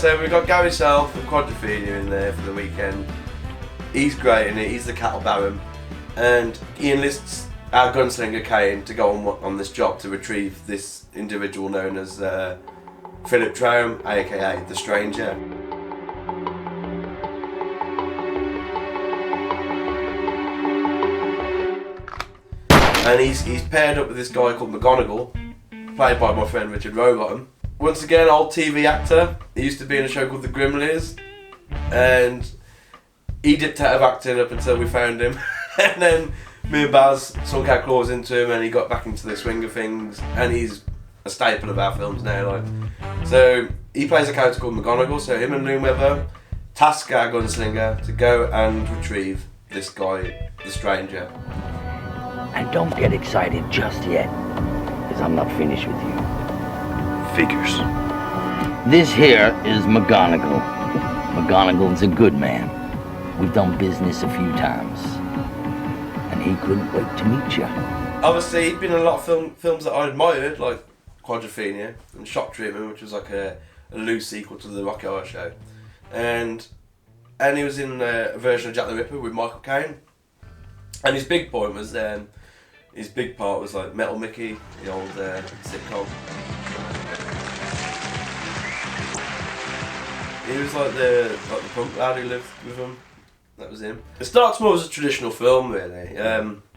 so we've got Gary Self and Quadrophenia in there for the weekend. He's great in it, he's the cattle baron. And he enlists our gunslinger Kane to go on this job to retrieve this individual known as Philip Traum, aka the Stranger. And he's paired up with this guy called McGonagall, played by my friend Richard Rowbottom. Once again, old TV actor. He used to be in a show called The Grimleys, and he dipped out of acting up until we found him. And then me and Baz sunk our claws into him, and he got back into the swing of things. And he's a staple of our films now. Like, so he plays a character called McGonagall. So him and Loon Weather task our gunslinger to go and retrieve this guy, the Stranger. And don't get excited just yet, because I'm not finished with you. Figures. This here is McGonagall. McGonagall's a good man. We've done business a few times. And he couldn't wait to meet you. Obviously, he'd been in a lot of films that I admired, like Quadrophenia and Shock Treatment, which was like a loose sequel to the Rocky Horror Show. And he was in a version of Jack the Ripper with Michael Caine. And his big point was, his big part was like Metal Mickey, the old sitcom. He was like the punk lad who lived with him. That was him. It starts more as a traditional film, really,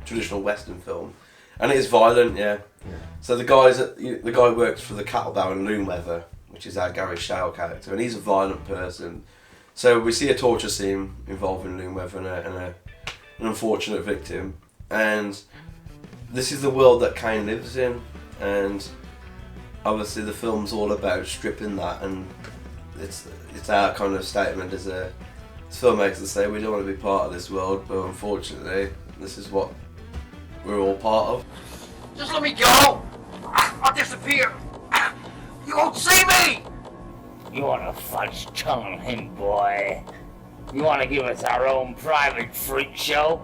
traditional Western film, and it is violent, yeah. So the guy works for the cattle baron Loon Weather, which is our Gary Shale character, and he's a violent person. So we see a torture scene involving Loon Weather and an unfortunate victim, and this is the world that Kane lives in, and obviously the film's all about stripping that, and it's our kind of statement as filmmakers to say we don't want to be part of this world, but unfortunately this is what we're all part of. Just let me go! I'll disappear! You won't see me! You want to fudge tongue him, boy? You want to give us our own private freak show?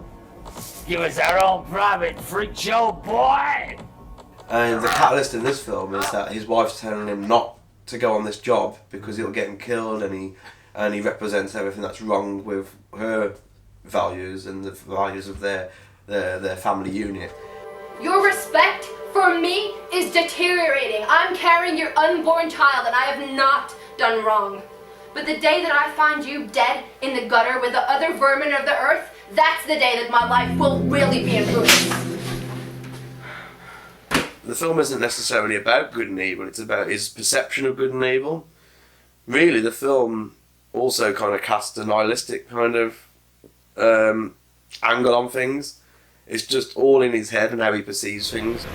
Give us our own private freak show, boy! And the catalyst in this film is that his wife's telling him not to go on this job because it'll get him killed, and he represents everything that's wrong with her values and the values of their family unit. Your respect for me is deteriorating. I'm carrying your unborn child, and I have not done wrong. But the day that I find you dead in the gutter with the other vermin of the earth, that's the day that my life will really be in ruins. The film isn't necessarily about good and evil, it's about his perception of good and evil. Really, the film also kind of casts a nihilistic kind of angle on things. It's just all in his head and how he perceives things.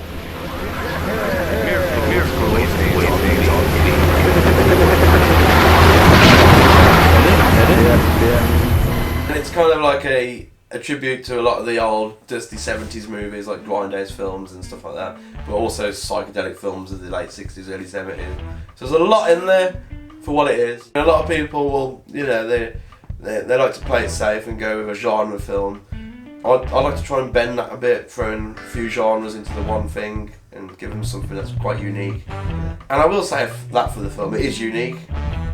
And it's kind of like a tribute to a lot of the old dusty 70s movies like Grindhouse films and stuff like that, but also psychedelic films of the late 60s, early 70s. So there's a lot in there for what it is. And a lot of people will, they like to play it safe and go with a genre film. I like to try and bend that a bit, throwing a few genres into the one thing and give them something that's quite unique. And I will say that for the film, it is unique.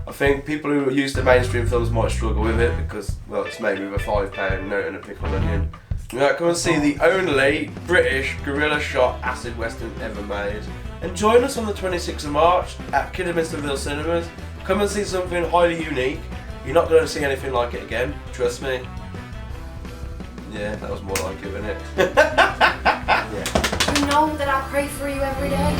I think people who are used to mainstream films might struggle with it because, well, it's made with a £5 note and a pickled onion. Come and see the only British guerrilla shot acid western ever made. And join us on the 26th of March at Kidderminsterville Cinemas. Come and see something highly unique. You're not going to see anything like it again, trust me. Yeah, that was more like it, wasn't it? Yeah. You know that I pray for you every day?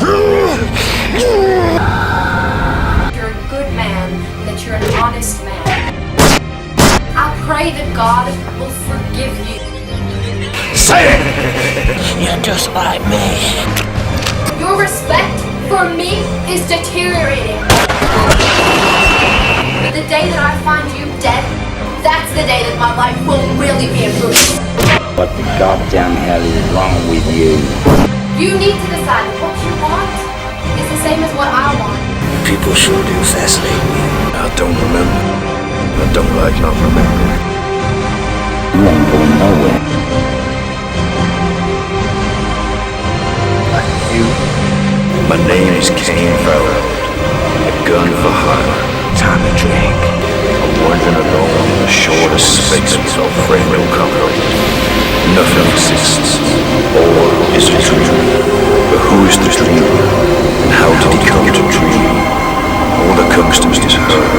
You're a good man, that you're an honest man. I pray that God will forgive you. Say it! You're just like me. Your respect for me is deteriorating. But the day that I find you dead, that's the day that my life will really be improved. What the goddamn hell is wrong with you? You need to decide what you want is the same as what I want. People sure do fascinate me. I don't remember. I don't like not remembering. You ain't going nowhere. Like you. My name is Kane Farrell. A gun for hire. time to drink. I'm wandering alone in a shortest space without friend or company. Nothing exists. All is a dream. But who is the dreamer? And how did he come to dream? All that comes to me is her.